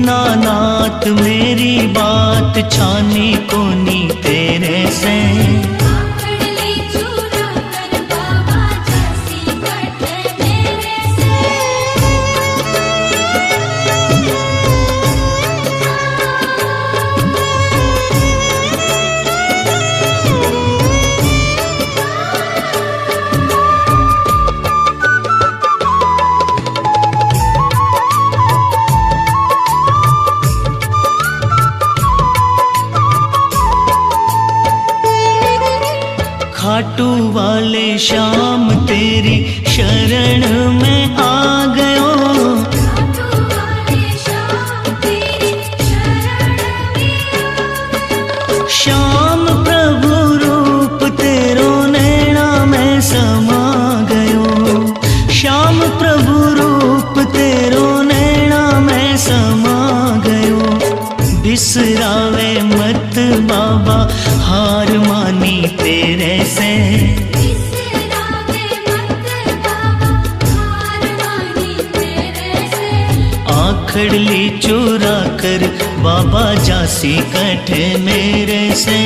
दीनानाथ मेरी बात छानी कोनी तेरे से। खाटू वाले श्याम तेरी शरण में आ गयो। श्याम प्रभु रूप तेरो नैना में समा गयो। श्याम प्रभु रूप तेरो नैना में समा गयो। बिसरावे मत बाबा हार मानी तेरे से। आखड़ली चुरा कर बाबा जासी कटे मेरे से।